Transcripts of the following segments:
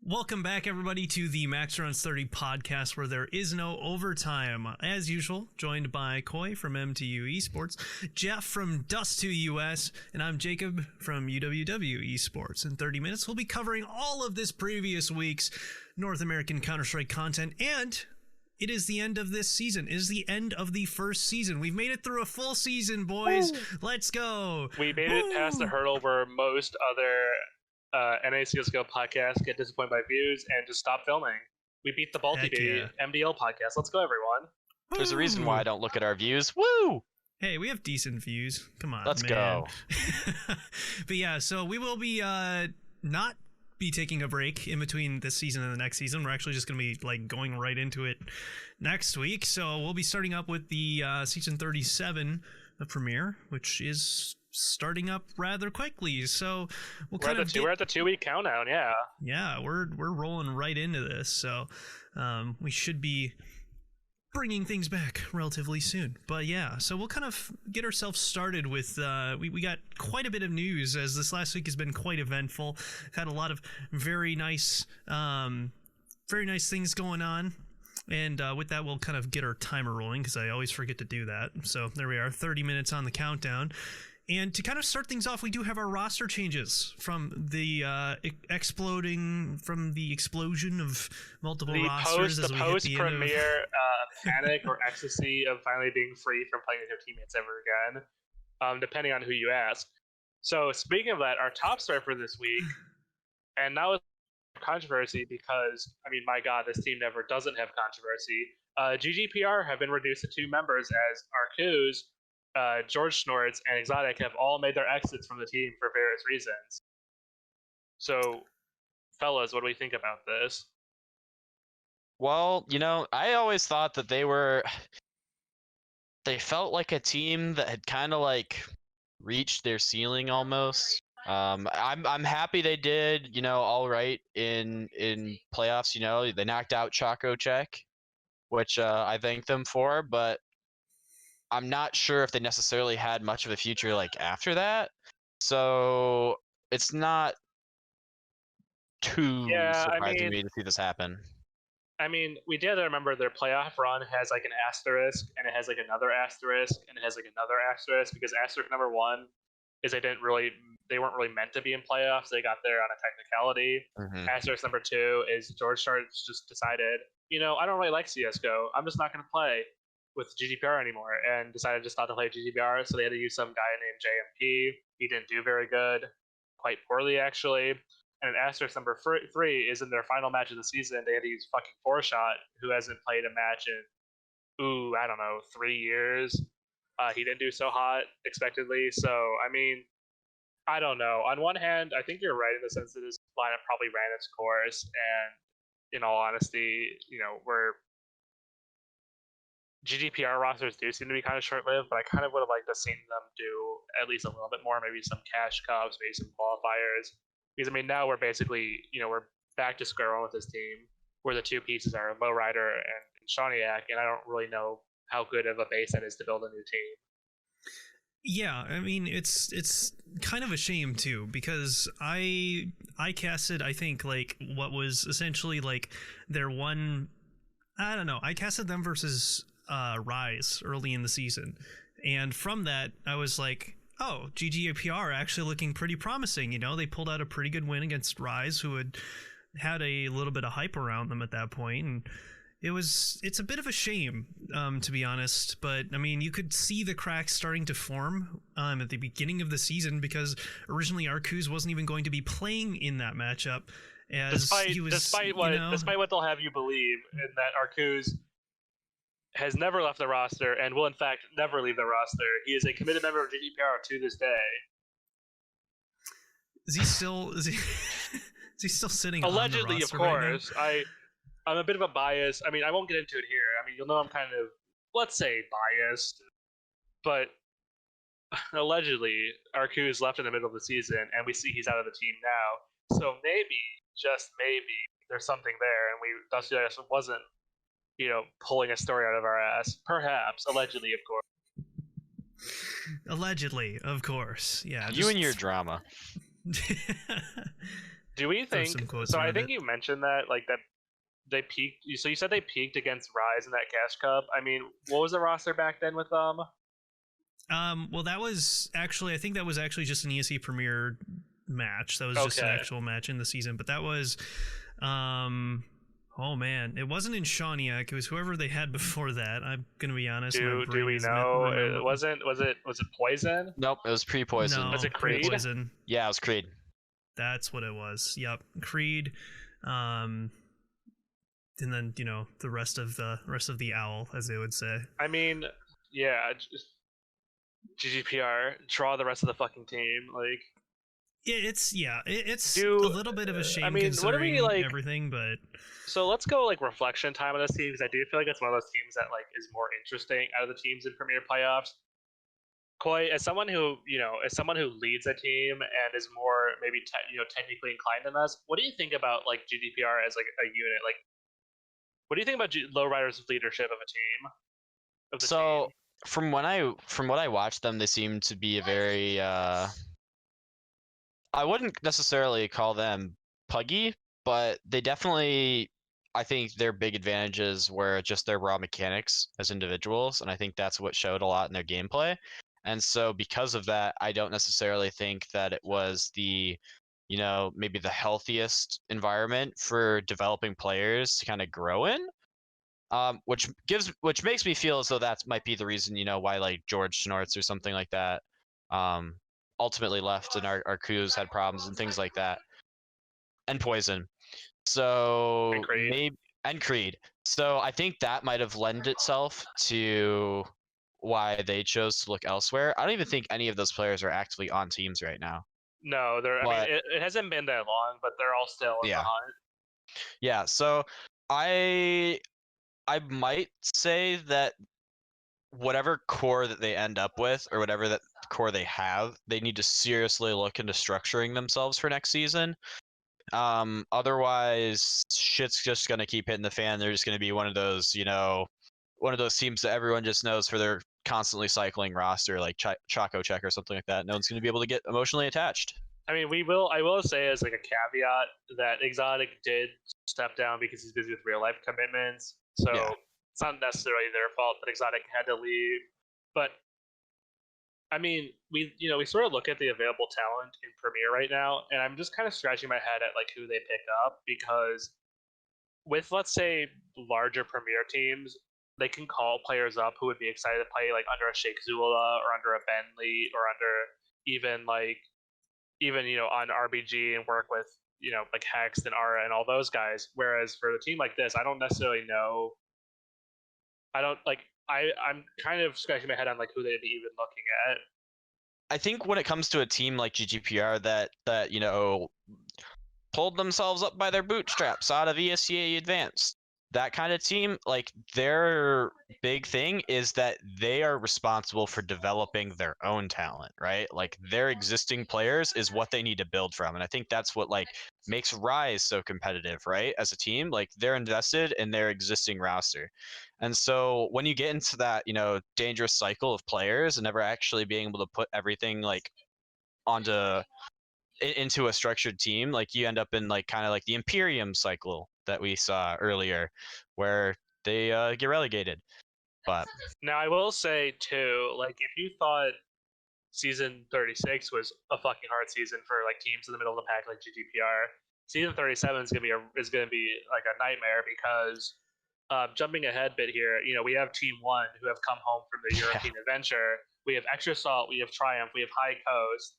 Welcome back, everybody, to the Max Runs 30 podcast, where there is no overtime. As usual, joined by Coy from MTU Esports, Jeff from Dust2 US, and I'm Jacob from UWW Esports. In 30 minutes, we'll be covering all of this previous week's North American Counter-Strike content, and it is the end of this season. It is the end of the first season. We've made it through a full season, boys. Woo! Let's go. We made it past the hurdle where most other NACSGO podcasts get disappointed by views and just stop filming. We beat the Balti MDL podcast. Let's go, everyone. There's a reason why I don't look at our views. Woo! Hey, we have decent views. Come on, Let's man. go. But yeah, so we will be not be taking a break in between this season and the next season. We're actually just going to be like going right into it next week. So we'll be starting up with the season 37 premiere, which is starting up rather quickly. So we're at the 2 week countdown. Yeah, we're rolling right into this. So we should be bringing things back relatively soon. But yeah, so we'll kind of get ourselves started with we got quite a bit of news, as this last week has been quite eventful. Had a lot of very nice things going on. And with that, we'll kind of get our timer rolling, because I always forget to do that. So there we are, 30 minutes on the countdown. And to kind of start things off, we do have our roster changes from the explosion of multiple rosters. The post-premiere panic or ecstasy of finally being free from playing with your teammates ever again, depending on who you ask. So speaking of that, our top star for this week, and now it's controversy because, I mean, my God, this team never doesn't have controversy. GGPR have been reduced to 2 members, as Arcuz, George Snorts, and Exotic have all made their exits from the team for various reasons. So, fellas, what do we think about this? Well, you know, I always thought that they felt like a team that had kind of like reached their ceiling almost. I'm happy they did, you know, all right in playoffs. You know, they knocked out Choco Check, which I thank them for, but I'm not sure if they necessarily had much of a future like after that. So it's not too surprising me to see this happen. I mean, we did remember their playoff run has like an asterisk, and it has like another asterisk, and it has like another asterisk, because asterisk number 1 is they weren't really meant to be in playoffs. They got there on a technicality. Mm-hmm. Asterisk number 2 is George Shards just decided, you know, I don't really like CSGO. I'm just not going to play with GGPR anymore, and decided just not to play GGPR, so they had to use some guy named JMP. He didn't do very good, quite poorly actually. And asterisk number 3 is in their final match of the season, they had to use fucking 4Shot, who hasn't played a match in, I don't know, 3 years. He didn't do so hot, expectedly. So, I mean, I don't know. On one hand, I think you're right in the sense that this lineup probably ran its course, and in all honesty, you know, GGPR rosters do seem to be kind of short-lived, but I kind of would have liked to have seen them do at least a little bit more, maybe some cash cups, maybe some qualifiers. Because, I mean, now we're basically, you know, we're back to square one with this team, where the 2 pieces are Lowrider and Shawniak, and I don't really know how good of a base that is to build a new team. Yeah, I mean, it's kind of a shame too, because I casted, I think, like what was essentially like their one, I don't know, I casted them versus Rise early in the season, and from that I was like, oh, GGPR actually looking pretty promising. You know, they pulled out a pretty good win against Rise, who had a little bit of hype around them at that point, and it's a bit of a shame, to be honest. But I mean, you could see the cracks starting to form at the beginning of the season, because originally Arcuz wasn't even going to be playing in that matchup, as despite what they'll have you believe, in that Arcuz has never left the roster and will in fact never leave the roster. He is a committed member of GGPR to this day. Is he still sitting allegedly on the roster? Of course, right? I'm a bit of a bias. I mean, I won't get into it here. I mean, you'll know I'm kind of, let's say, biased. But allegedly, Arcuz left in the middle of the season, and we see he's out of the team now. So maybe, just maybe, there's something there, and Dusty wasn't, you know, pulling a story out of our ass. Perhaps, allegedly, of course. Allegedly, of course. Yeah. You and your drama. Do we throw think some quotes so? I around think it. you mentioned that like that they peaked. So you said they peaked against Rise in that Cash Cup. I mean, what was the roster back then with them? Well, that was actually, I think that was actually just an ESE Premier match. That was just an Okay. actual match in the season, but that was, oh man, it wasn't in Shawniak. It was whoever they had before that. I'm gonna be honest. My Do brain we is know? remember. It wasn't. Was it Poison? Nope, it was pre-poison. No, Was it Creed? Poison. Yeah, it was Creed. That's what it was. Yep, Creed. And then the rest of the owl, as they would say. I mean, yeah. GGPR, draw the rest of the fucking team. Like, It's a do little bit of a shame I mean, what are considering we like? everything, but So let's go like reflection time on this team because I do feel like it's one of those teams that like is more interesting out of the teams in Premier playoffs. Koi, as someone who leads a team and is more maybe technically inclined than us, what do you think about like GDPR as like a unit? Like, what do you think about Lowriders' leadership of a team? Of the So team? from what I watched them, they seem to be a very I wouldn't necessarily call them puggy, but they definitely, I think their big advantages were just their raw mechanics as individuals, and I think that's what showed a lot in their gameplay. And so because of that, I don't necessarily think that it was the, maybe the healthiest environment for developing players to kind of grow in. Which makes me feel as though that might be the reason, why like George Schnortz or something like that ultimately left, and our crews had problems and things like that, and Poison. So And Creed. and Creed. So I think that might have lent itself to why they chose to look elsewhere. I don't even think any of those players are actively on teams right now. No, they're. I But mean, it hasn't been that long, but they're all still in the yeah, hunt. yeah. So I might say that whatever core that they end up with, or whatever that core they have, they need to seriously look into structuring themselves for next season. Otherwise, shit's just gonna keep hitting the fan. They're just gonna be one of those, one of those teams that everyone just knows for their constantly cycling roster, like Choco Check or something like that. No one's gonna be able to get emotionally attached. I mean, I will say as like a caveat that Exotic did step down because he's busy with real life commitments. So Yeah. it's not necessarily their fault that Exotic had to leave. But I mean, we sort of look at the available talent in Premier right now, and I'm just kind of scratching my head at like who they pick up because with let's say larger Premier teams, they can call players up who would be excited to play like under a Sheikh Zula or under a Bentley or under even on RBG and work with like Hex and Ara and all those guys. Whereas for a team like this, I don't necessarily know. I don't like. I'm kind of scratching my head on like who they'd be even looking at. I think when it comes to a team like GGPR that pulled themselves up by their bootstraps out of ESEA Advanced, that kind of team, like their big thing is that they are responsible for developing their own talent, right? Like their existing players is what they need to build from, and I think that's what like makes Rise so competitive, right? As a team, like they're invested in their existing roster. And so when you get into that, dangerous cycle of players and never actually being able to put everything like onto into a structured team, like you end up in like kind of like the Imperium cycle that we saw earlier, where they get relegated. But Now I will say too, like if you thought season 36 was a fucking hard season for like teams in the middle of the pack like GGPR, season 37 is gonna be like a nightmare because jumping ahead a bit here, we have Team One who have come home from their European adventure. We have Extra Salt, we have Triumph, we have High Coast,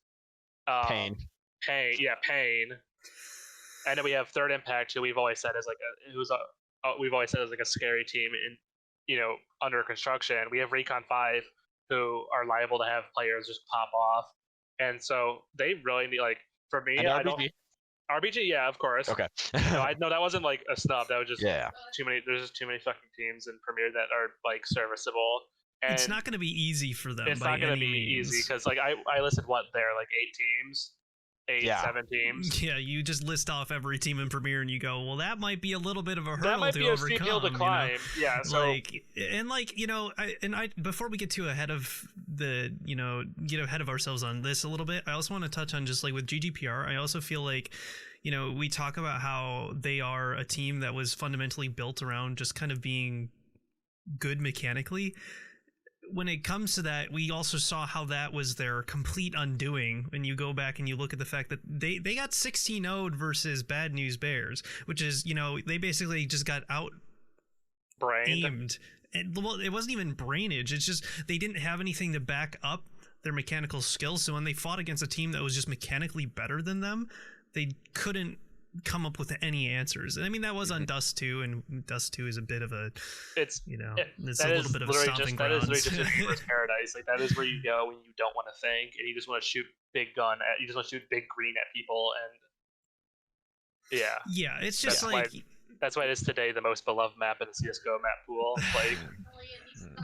Pain. Pain, and then we have Third Impact, who we've always said is like a scary team in under construction. We have Recon 5, who are liable to have players just pop off, and so they really need like for me. And I RBG. don't RBG, yeah, of course. Okay. No, that wasn't like a snub. That was just Yeah. too many. There's just too many fucking teams in Premier that are like serviceable. And it's not going to be easy for them. It's by not going to any be means. easy because like I listed what there like 8 teams, 8, Yeah. 7 teams. Yeah, you just list off every team in Premier, and you go, well, that might be a little bit of a hurdle That might to be a overcome. steep hill to climb. Yeah. So I before we get too ahead of get ahead of ourselves on this a little bit, I also want to touch on just like with GGPR. I also feel like, we talk about how they are a team that was fundamentally built around just kind of being good mechanically. When it comes to that, we also saw how that was their complete undoing when you go back and you look at the fact that they got 16-0'd versus Bad News Bears, which is, they basically just got out aimed. And, well, it wasn't even brainage. It's just they didn't have anything to back up their mechanical skills. So when they fought against a team that was just mechanically better than them, they couldn't come up with any answers. And I mean, that was on Dust 2, and Dust 2 is a bit of a it's a little bit of a stomping ground. That is literally just a gamer's paradise. Like, that is where you go when you don't want to think and you just want to shoot big gun at, you just want to shoot big green at people. And it's just that's why it is today the most beloved map in the CS:GO map pool. Like,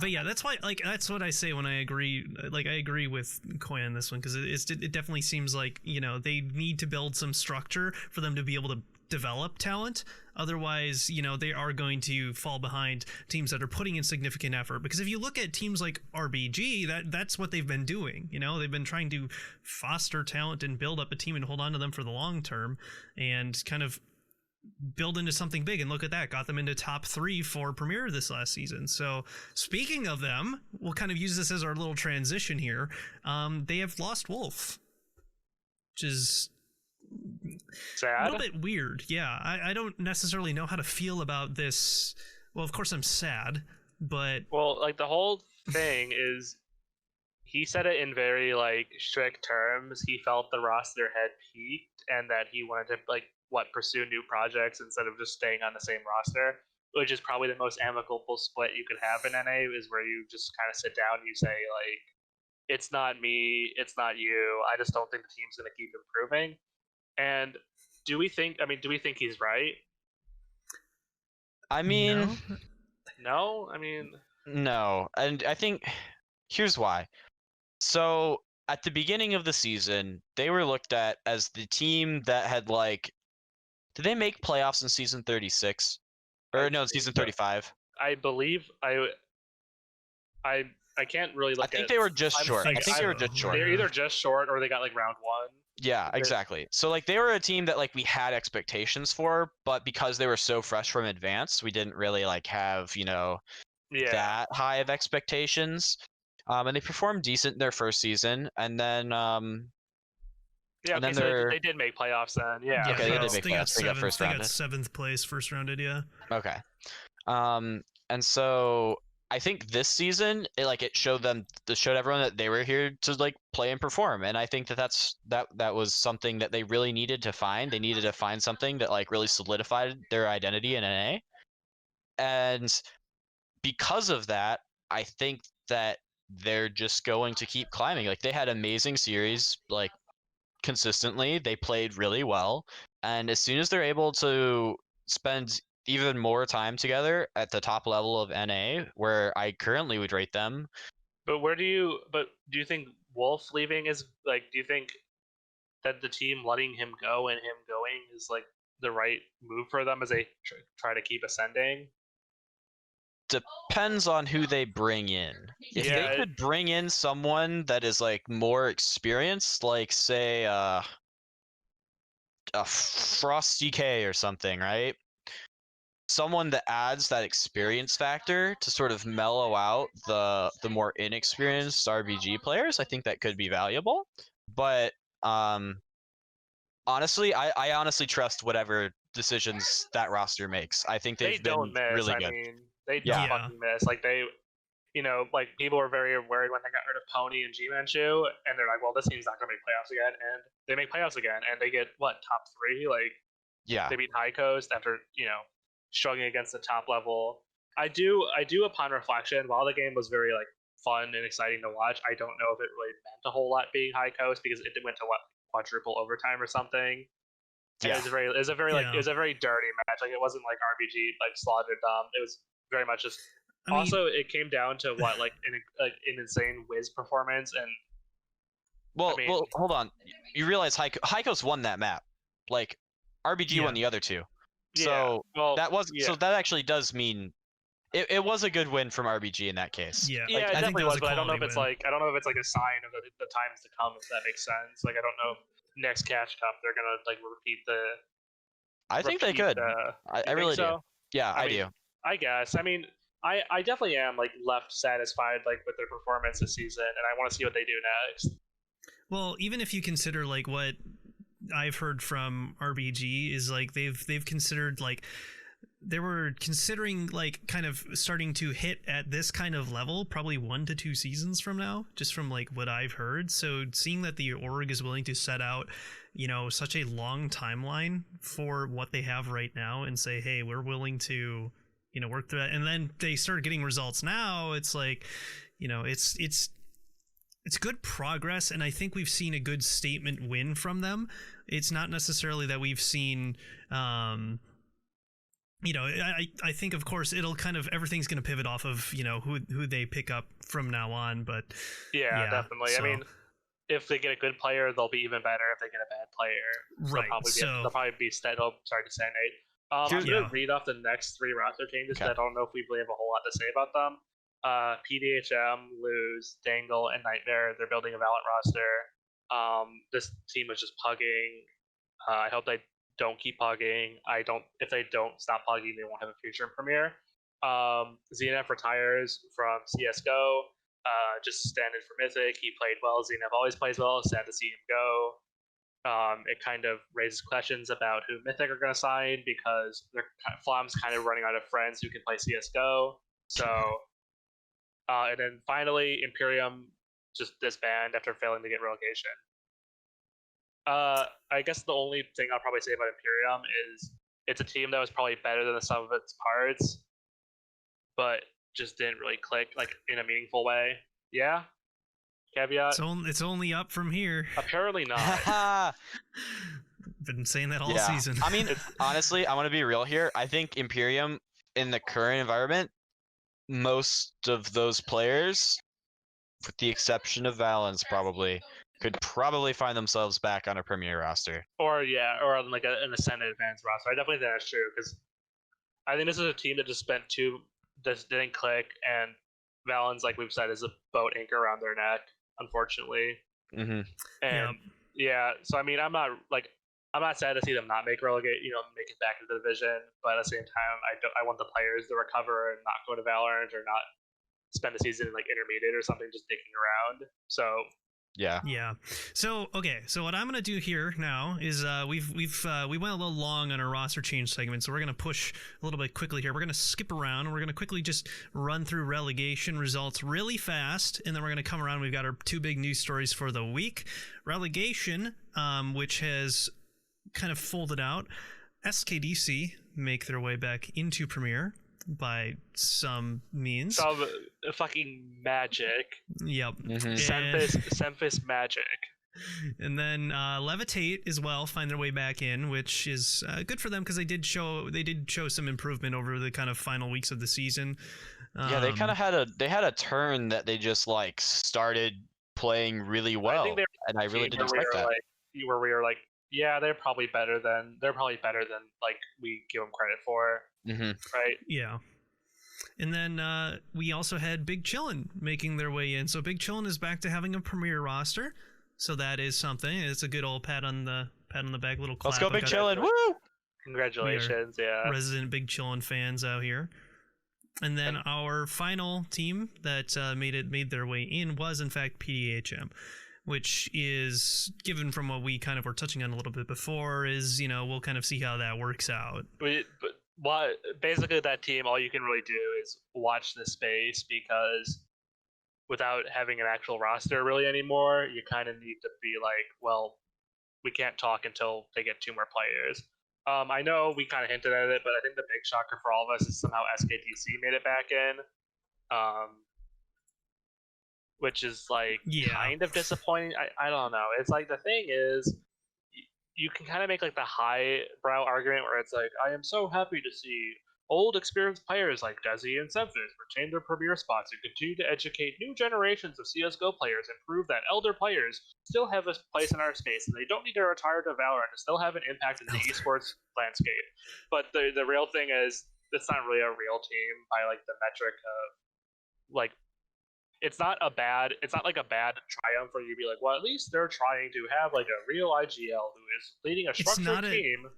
but yeah, that's why, that's what I say when I agree. Like, I agree with Koy on this one, because it definitely seems like, they need to build some structure for them to be able to develop talent. Otherwise, they are going to fall behind teams that are putting in significant effort. Because if you look at teams like RBG, that's what they've been doing. They've been trying to foster talent and build up a team and hold on to them for the long term, and kind of build into something big. And look at that, got them into top 3 for Premier this last season. So speaking of them, we'll kind of use this as our little transition here. They have lost Wolf, which is sad, a little bit weird. Yeah, I don't necessarily know how to feel about this. Well, of course I'm sad, but like, the whole thing is, he said it in very strict terms. He felt the roster had peaked and that he wanted to pursue new projects instead of just staying on the same roster, which is probably the most amicable split you could have in NA, is where you just kind of sit down and you say, it's not me, it's not you. I just don't think the team's going to keep improving. And do we think he's right? I mean, no. No. And I think here's why. So at the beginning of the season, they were looked at as the team that had did they make playoffs in season 36? Or no, season 35? I believe I can't really look at it. I think they were just short. I think they were just short. They're either just short or they got round 1. Yeah, exactly. So they were a team that we had expectations for, but because they were so fresh from advanced, we didn't really have, that high of expectations. And they performed decent in their first season, and then they did make playoffs then. Yeah. Okay, they did make playoffs. They got first rounded. They got 7th place, first rounded. Yeah. Okay. And so I think this season it showed everyone that they were here to play and perform, and I think that was something that they really needed to find. They needed to find something that really solidified their identity in NA, and because of that, I think that they're just going to keep climbing. They had amazing series consistently. They played really well, and as soon as they're able to spend even more time together at the top level of NA, where I currently would rate them. But do you think Wolf leaving is do you think that the team letting him go and him going is the right move for them as they try to keep ascending? Depends on who they bring in. If they could bring in someone that is more experienced, say a Frosty K or something, right? Someone that adds that experience factor to sort of mellow out the more inexperienced RBG players, I think that could be valuable. But honestly, I honestly trust whatever decisions that roster makes. I think they've been really good. They don't fucking miss. People were very worried when they got rid of Pony and G-Manchu, and they're well, this team's not going to make playoffs again, and they make playoffs again, and they get top 3. They beat High Coast after struggling against the top level. I do upon reflection, while the game was very fun and exciting to watch, I don't know if it really meant a whole lot being High Coast, because it went to quadruple overtime or something. Yeah. It was a very dirty match. It wasn't RBG slaughtered them. It was very much just. It came down to an insane Wiz performance, and Well, I mean, well, hold on. You realize Heiko's won that map. Like, RBG won the other two. yeah. So Well, so that actually does mean it was a good win from RBG in that case. Yeah, Yeah, Like, it I think definitely that was was, a but I don't know if quality it's win. like a sign of the times to come, if that makes sense. Like I don't know if next Cash Cup they're gonna like repeat the. I think they could. I You think really do. so? Yeah, I mean, do. I guess. I mean, I definitely am like left satisfied like with their performance this season, and I want to see what they do next. Well, even if you consider like what I've heard from RBG is like they've considered like they were considering like kind of starting to hit at this kind of level probably 1 to 2 seasons from now, just from like what I've heard. So seeing that the org is willing to set out, you know, such a long timeline for what they have right now and say, hey, we're willing to, you know, work through that, and then they start getting results now, it's like, you know, it's good progress, and I think we've seen a good statement win from them. It's not necessarily that we've seen you know, I think of course it'll kind of everything's going to pivot off of, you know, who they pick up from now on, but Yeah, definitely. so, I mean, if they get a good player, they'll be even better. If they get a bad player, right, they'll probably be oh, sorry to say, Nate. I'm gonna read off the next 3 roster changes because I don't know if we really have a whole lot to say about them. PDHM, Lose, Dangle, and Nightmare. They're building a Valorant roster. This team was just pugging. I hope they don't keep pugging. If they don't stop pugging, they won't have a future in Premier. ZNF retires from CSGO. Just stand in for Mythic. He played well. ZNF always plays well. Sad to see him go. It kind of raises questions about who Mythic are going to sign because Flom's kind of running out of friends who can play CSGO. So, and then finally, Imperium just disbanded after failing to get relegation. I guess the only thing I'll probably say about Imperium is it's a team that was probably better than the sum of its parts, but just didn't really click like in a meaningful way. Yeah. Caveat. it's only up from here. Apparently not. Been saying that all season. I mean, honestly, I want to be real here. I think Imperium in the current environment, most of those players, with the exception of Valens, could probably find themselves back on a Premier roster. Or on like an Ascended Advanced roster. I definitely think that's true because I think this is a team that just didn't click, and Valens, like we've said, is a boat anchor around their neck, unfortunately. Mm-hmm. And so I mean, I'm not sad to see them not make make it back into the division, but at the same time, I want the players to recover and not go to Valorant or not spend the season in like intermediate or something just dicking around. So yeah. So okay, so what I'm gonna do here now is we went a little long on our roster change segment, so we're gonna push a little bit quickly here. We're gonna skip around and we're gonna quickly just run through relegation results really fast, and then we're gonna come around. We've got our 2 big news stories for the week. Relegation, which has kind of folded out. SKDC make their way back into Premier by some means. Some fucking magic. Yep. Semphis magic. And then Levitate as well find their way back in, which is good for them because they did show some improvement over the kind of final weeks of the season. Yeah, they kind of had a turn that they just like started playing really well, and I really didn't expect that. Where we were like, yeah, they're probably better than like we give them credit for. Mm-hmm. Right? Yeah. And then we also had Big Chillin' making their way in. So Big Chillin' is back to having a Premier roster. So that is something. It's a good old pat on the back, little clap. Let's go Big Chillin'. Woo! Congratulations, yeah. Resident Big Chillin' fans out here. And then our final team that made their way in was in fact PDHM, which is, given from what we kind of were touching on a little bit before, is, you know, we'll kind of see how that works out. Basically that team, all you can really do is watch the space, because without having an actual roster really anymore, you kind of need to be like, well, we can't talk until they get 2 more players. I know we kind of hinted at it, but I think the big shocker for all of us is somehow SKDC made it back in, which is like kind of disappointing. I don't know. It's like, the thing is, you can kind of make like the highbrow argument where it's like, I am so happy to see Old experienced players like Desi and Semphis retain their premier spots and continue to educate new generations of CSGO players and prove that elder players still have a place in our space and they don't need to retire to Valorant to still have an impact in the esports landscape. But the real thing is, it's not really a real team by like the metric of like it's not like a bad triumph where you'd be like, well, at least they're trying to have like a real IGL who is leading a structured team.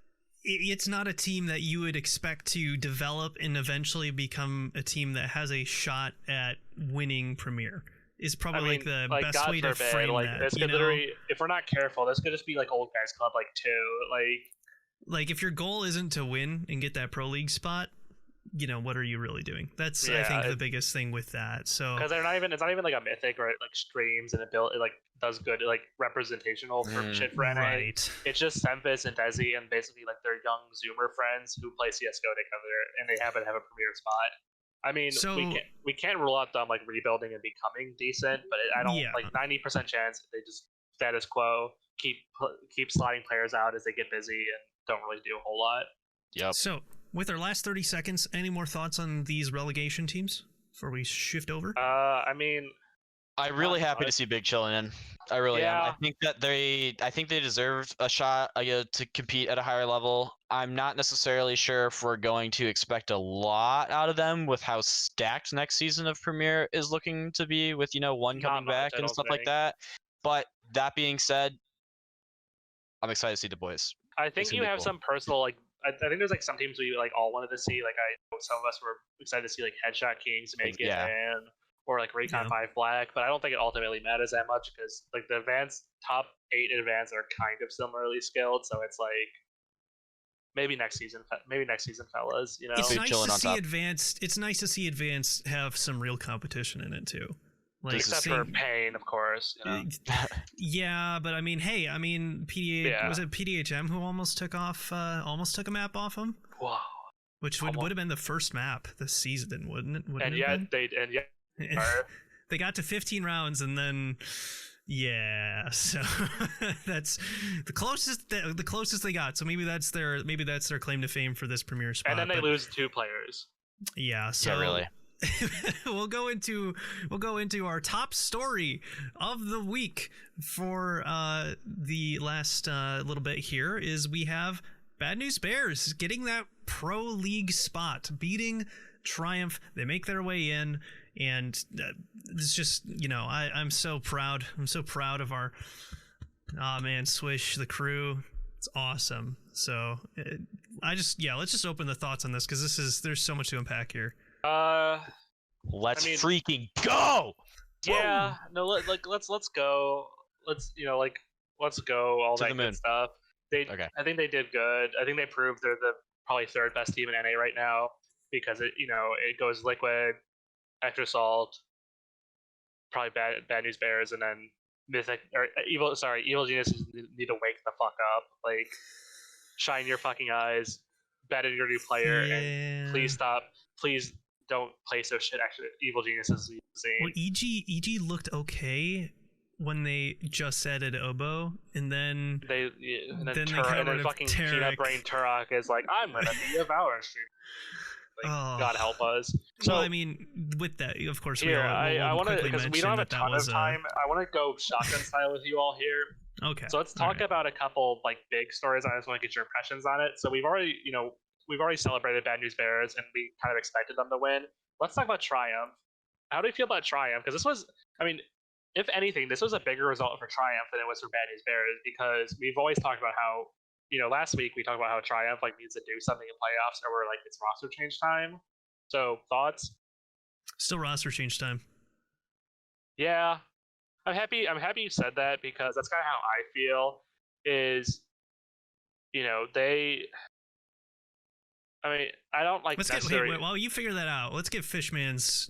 It's not a team that you would expect to develop and eventually become a team that has a shot at winning Premier. Is probably the best God way to forbid, frame like, that. This could literally, if we're not careful, this could just be like old guys club like 2. Like if your goal isn't to win and get that pro league spot, what are you really doing? That's I think the biggest thing with that. So because it's not even like a mythic or it like streams and it like does good like representational for shit for NA. Right. It's just Semphis and Desi and basically like their young Zoomer friends who play CS:GO together and they happen to have a premier spot. I mean, we can't rule out them like rebuilding and becoming decent, but I don't like 90% chance they just status quo, keep sliding players out as they get busy and don't really do a whole lot. Yep. So with our last 30 seconds, any more thoughts on these relegation teams before we shift over? I mean, I'm really happy to see Big chilling in. I really am. I think they deserve a shot to compete at a higher level. I'm not necessarily sure if we're going to expect a lot out of them with how stacked next season of Premier is looking to be with, one coming back and stuff like that. But that being said, I'm excited to see the boys. I think you have some personal I think there's like some teams we like all wanted to see. Like I know some of us were excited to see like Headshot Kings make it in, or like Recon 5 Black, but I don't think it ultimately matters that much because like the advanced top 8 advanced are kind of similarly skilled, so it's like maybe next season, fellas. It's nice to see advanced. It's nice to see advanced have some real competition in it too. Like, except for Pain, of course. Yeah, but PDH was it PDHM who almost took a map off him? Wow. Which would have been the first map this season, wouldn't it? They got to 15 rounds and then so that's the closest they got. So maybe that's their claim to fame for this premier spot. And then they lose 2 players. Yeah. So yeah, really. we'll go into our top story of the week for the last little bit here is we have Bad News Bears getting that pro league spot, beating Triumph. They make their way in, and it's just I'm so proud. I'm so proud of our Swish, the crew. It's awesome. So let's just open the thoughts on this because there's so much to unpack here. Let's freaking go. Yeah, no, let's go. Let's go. All that good stuff. I think they did good. I think they proved they're the probably 3rd best team in NA right now because it goes Liquid, Extra Salt, probably Bad News Bears, and then Mythic or Evil Geniuses need to wake the fuck up. Like, shine your fucking eyes, bet in your new player, and please don't play so shit. Actually, Evil Geniuses using. Well, EG looked okay when they just added Oboe, and then fucking Peanut Brain Turok is like, I'm gonna be a Valorant streamer. God help us. So with that, of course, I want to, because we don't have a ton of time. I want to go shotgun style with you all here. Okay. So let's talk about a couple big stories. I just want to get your impressions on it. So we've already celebrated Bad News Bears, and we kind of expected them to win. Let's talk about Triumph. How do you feel about Triumph? Because this was, if anything, this was a bigger result for Triumph than it was for Bad News Bears, because we've always talked about how, last week we talked about how Triumph needs to do something in playoffs, or we're it's roster change time. So thoughts? Still roster change time. Yeah, I'm happy you said that, because that's kind of how I feel. Is I don't necessarily. While you figure that out, let's get Fishman's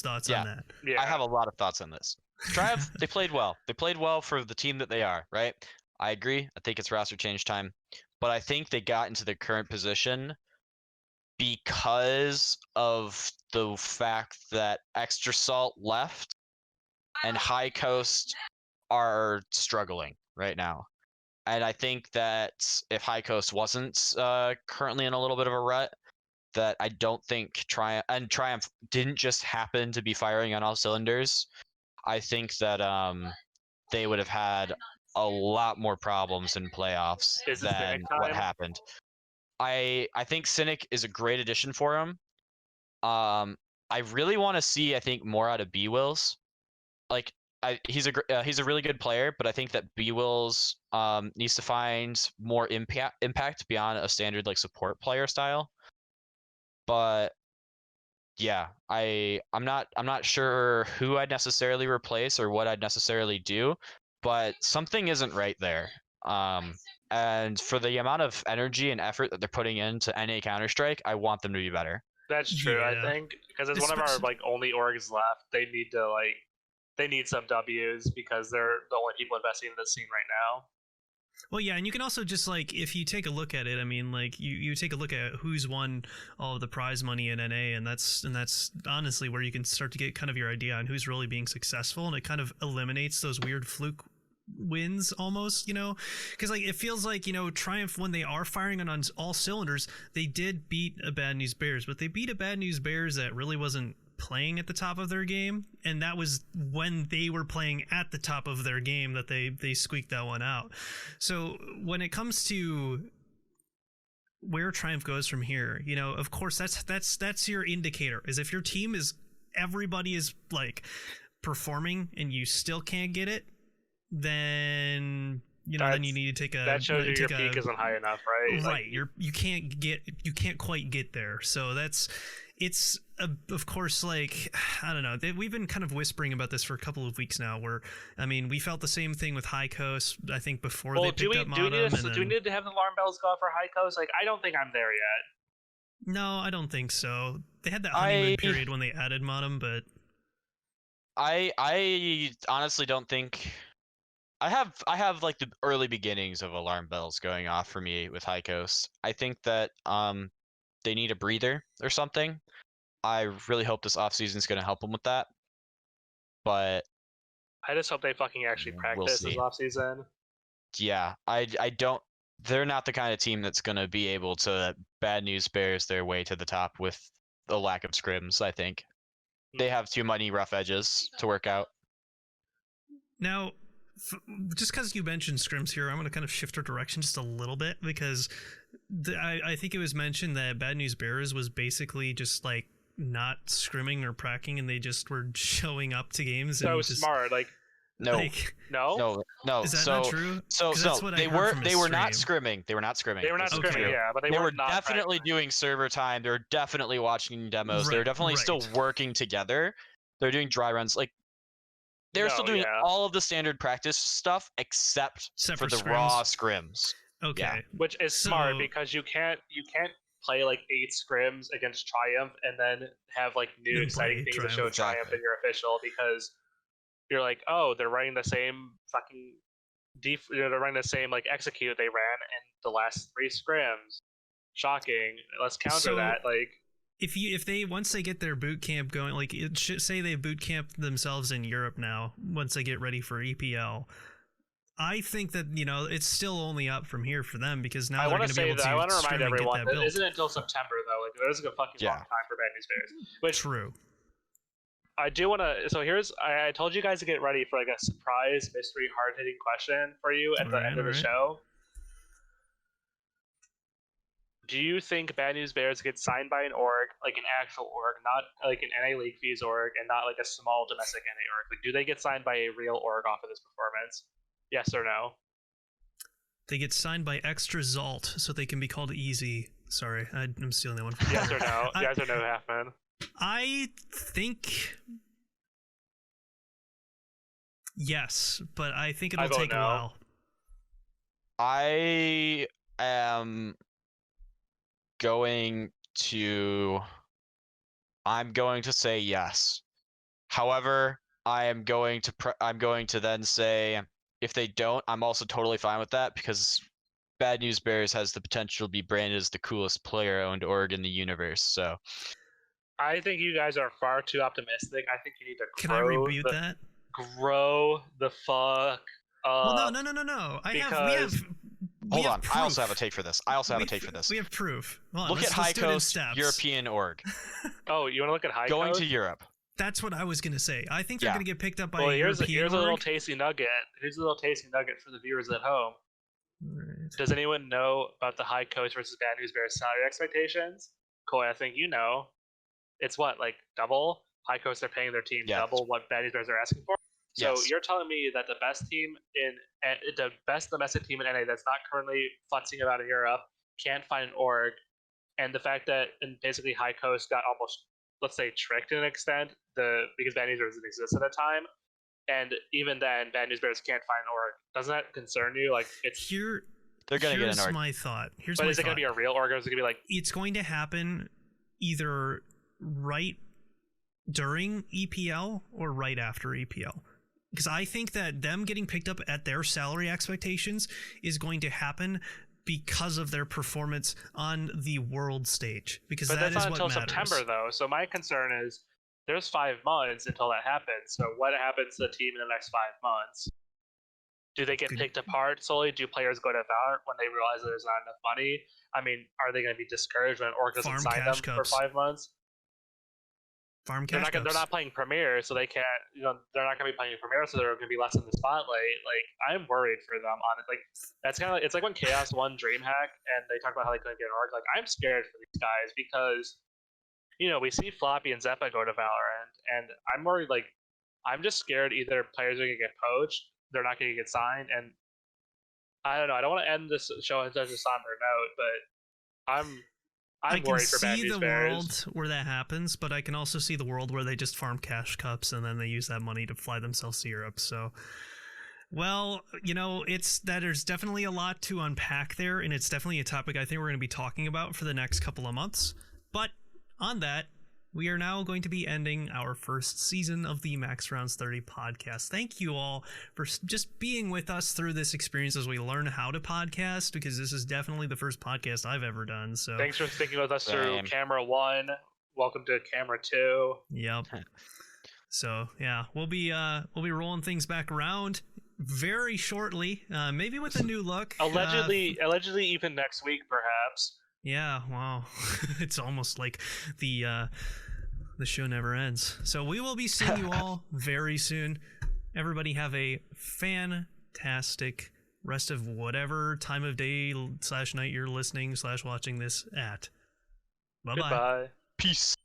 thoughts on that. Yeah, I have a lot of thoughts on this. Triumph, they played well. They played well for the team that they are, right? I agree. I think it's roster change time, but I think they got into their current position because of the fact that Extra Salt left and High Coast are struggling right now. And I think that if High Coast wasn't currently in a little bit of a rut, that I don't think Triumph didn't just happen to be firing on all cylinders. I think that they would have had a lot more problems in playoffs Is it than Cynic what time? happened. I think Cynic is a great addition for him. I really want to see, I think, more out of B Wills. Like, he's a really good player, but I think that B Wills needs to find more impact beyond a standard like support player style. But yeah, I'm not sure who I'd necessarily replace or what I'd necessarily do, but something isn't right there. And for the amount of energy and effort that they're putting into NA Counter-Strike, I want them to be better. That's true, I Yeah. think, because it's one of our like only orgs left. They need some W's because they're the only people investing in this scene right now. Well, yeah, and you can also just like, if you take a look at it, I mean, like you take a look at who's won all of the prize money in NA, and that's honestly where you can start to get kind of your idea on who's really being successful, and it kind of eliminates those weird fluke wins almost, you know, because like it feels like, you know, Triumph, when they are firing on all cylinders, they did beat a Bad News Bears, but they beat a Bad News Bears that really wasn't playing at the top of their game, and that was when they were playing at the top of their game that they squeaked that one out. So when it comes to where Triumph goes from here, you know, of course that's your indicator, is if your team is, everybody is like performing and you still can't get it, then you know, then you need to take a, that shows you your peak isn't high enough, right? Right, you can't quite get there. So it's of course, like, I don't know, we've been kind of whispering about this for a couple of weeks now, where, I mean, we felt the same thing with High Coast, I think, before they picked up Modem. Do we need to have the alarm bells go off for High Coast? Like, I don't think I'm there yet. No, I don't think so. They had that honeymoon period when they added Modem, but I honestly don't think I have like the early beginnings of alarm bells going off for me with High Coast. I think that they need a breather or something. I really hope this offseason is going to help them with that. But I just hope they fucking actually practice this offseason. Yeah, I don't. They're not the kind of team that's going to be able to Bad News Bears their way to the top with the lack of scrims. I think they have too many rough edges to work out. Now, just because you mentioned scrims here, I'm going to kind of shift our direction just a little bit, because I think it was mentioned that Bad News Bears was basically just like not scrimming or pracking, and they just were showing up to games. So and just, smart, like no. Is that not true? So they were not scrimming. They were not scrimming. Yeah, but they were definitely doing server time. They were definitely watching demos. They were definitely still working together. They're doing dry runs. Like, they're still doing all of the standard practice stuff except for the raw scrims. Okay. Yeah. Which is smart, because you can't play like 8 scrims against Triumph and then have like new exciting things to show Triumph in your official, because you're like, oh, they're running the same fucking they're running the same like execute they ran in the last 3 scrims. Shocking. Let's counter that. Like, if they once they get their boot camp going, like, it should say they boot camp themselves in Europe now, once they get ready for EPL, I think that, you know, it's still only up from here for them, because now they're going to be able to. I want to remind everyone that isn't until September though. Like, there's a fucking long time for Bad News Bears. Which, true. I do want to. So I told you guys to get ready for like a surprise mystery hard hitting question for you at the end of the show. Do you think Bad News Bears get signed by an org, like an actual org, not like an NA League Fees org, and not like a small domestic NA org? Like, do they get signed by a real org off of this performance? Yes or no? They get signed by Extra Zalt, so they can be called Easy. Sorry, I'm stealing that one from Yes or no? Yes or no, Halfman? I think yes, but I think it'll take a while. I am going to say yes. However, I'm going to then say, if they don't, I'm also totally fine with that, because Bad News Bears has the potential to be branded as the coolest player-owned org in the universe. So I think you guys are far too optimistic. I think you need to Can I rebut that? Grow the fuck up. Well, no. We have Hold on. I also have a take for this. We have proof. Well, Look at High Coast European org. Oh, you want to look at High Going Coast? to Europe. That's what I was gonna say. I think they're Yeah. gonna get picked up by Well, a here's European a little org. tasty nugget. Here's a little tasty nugget for the viewers at home. Right. Does anyone know about the High Coast versus Bad News Bears salary expectations? Coy, I think you know. It's what, like double? High Coast are paying their team Yeah. double what Bad News Bears are asking for. So Yes. you're telling me that the best domestic team in NA that's not currently futzing about in Europe can't find an org, and the fact that basically High Coast got almost, let's say, tricked to an extent, because Bad News Bears didn't exist at the time, and even then Bad News Bears can't find an org. Doesn't that concern you? Like, it's They're gonna get an here's org. my thought. but is it gonna be a real org, or is it gonna be like It's going to happen either right during EPL or right after EPL. Because I think that them getting picked up at their salary expectations is going to happen because of their performance on the world stage. Because But that that's is not what until matters. September, though. So my concern is there's 5 months until that happens. So what happens to the team in the next 5 months? Do they get picked apart solely? Do players go to Valorant when they realize that there's not enough money? I mean, are they going to be discouraged when Orc doesn't Farm sign them cash for cups. 5 months? Farm They're cash not, they're not playing Premier, so they can't. They're not going to be playing Premier, so they're going to be less in the spotlight. Like, I'm worried for them on it. Like, that's kind of it's like when Chaos won DreamHack and they talk about how they couldn't get an org. Like, I'm scared for these guys because, we see Floppy and Zeppa go to Valorant, and I'm worried. Like, I'm just scared either players are going to get poached, they're not going to get signed, and I don't know. I don't want to end this show on such a somber note, but I'm worried for Bad I can see News the Bears. world where that happens, but I can also see the world where they just farm cash cups and then they use that money to fly themselves to Europe. So, well, there's definitely a lot to unpack there, and it's definitely a topic I think we're going to be talking about for the next couple of months. But on that, we are now going to be ending our first season of the Max Rounds 30 podcast. Thank you all for just being with us through this experience as we learn how to podcast, because this is definitely the first podcast I've ever done. So Thanks for sticking with us through Same. camera 1. Welcome to camera 2. Yep. So yeah, we'll be rolling things back around very shortly, maybe with a new look. Allegedly even next week, perhaps. Yeah, wow. It's almost like the show never ends. So we will be seeing you all very soon. Everybody have a fantastic rest of whatever time of day / night you're listening / watching this at. Bye-bye. Goodbye. Peace.